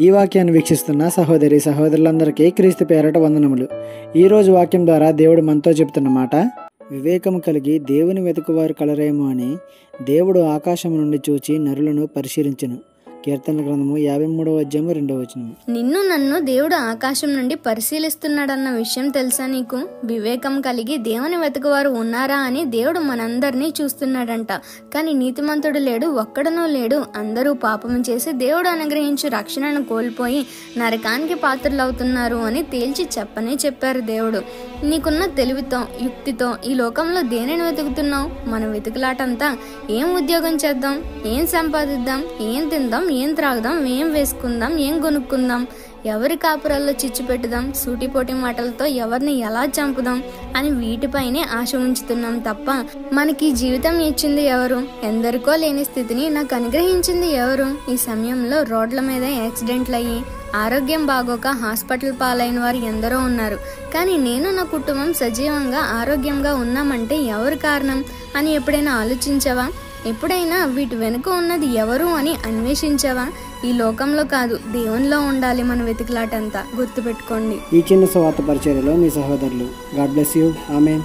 ఈ వాక్యాన్ని వీక్షిస్తున్న సహోదరి సహోదరులందరికీ క్రీస్తు పేరట వందనములు. ఈరోజు వాక్యం ద్వారా దేవుడు మనతో చెబుతున్న మాట, వివేకము కలిగి దేవుని వెతుకువారు కలరేమో అని దేవుడు ఆకాశం నుండి చూచి నరులను పరిశీలించెను. కీర్తనల గ్రంథము 53వ అధ్యాయము 2వ వచనం. నిన్ను నన్ను దేవుడు ఆకాశం నుండి పరిశీలిస్తున్నాడన్న విషయం తెలుసా నీకు? వివేకం కలిగి దేవుని వెతుకువారు ఉన్నారా అని దేవుడు మనందరినీ చూస్తున్నాడంట. కానీ నీతిమంతుడు లేడు, ఒక్కడనూ లేడు. అందరూ పాపం చేసి దేవుడు అనుగ్రహించు రక్షణను కోల్పోయి నరకానికి పాత్రలవుతున్నారు అని తేల్చి చెప్పారు దేవుడు. నీకున్న తెలివితో, యుక్తితో ఈ లోకంలో దేనిని వెతుకుతున్నావు? మన వెతుకులాటంతా ఏం ఉద్యోగం చేద్దాం, ఏం సంపాదిద్దాం, ఏం తిందాం, ఏం త్రాగుదాం, ఏం వేసుకుందాం, ఏం కొనుక్కుందాం, ఎవరి కాపురాల్లో చిచ్చు పెట్టుదాం, సూటిపోటి మాటలతో ఎవరిని ఎలా చంపుదాం అని వీటిపైనే ఆశ ఉంచుతున్నాం తప్ప మనకి జీవితం ఇచ్చింది ఎవరు? ఎందరికో లేని స్థితిని నాకు అనుగ్రహించింది ఎవరు? ఈ సమయంలో రోడ్ల మీద యాక్సిడెంట్లు అయ్యి ఆరోగ్యం బాగోక హాస్పిటల్ పాలైన వారు ఎందరో ఉన్నారు. కానీ నేను నా కుటుంబం సజీవంగా ఆరోగ్యంగా ఉన్నామంటే ఎవరు కారణం అని ఎప్పుడైనా ఆలోచించావా? ఎప్పుడైనా వీటి వెనుక ఉన్నది ఎవరు అని అన్వేషించావా? ఈ లోకంలో కాదు, దేవునిలో ఉండాలి మన వెతుకులాటంతా. గుర్తుపెట్టుకోండి. ఈ చిన్న సువార్త పరిచర్యలో మీ సహోదరులు. God bless you. ఆమేన్.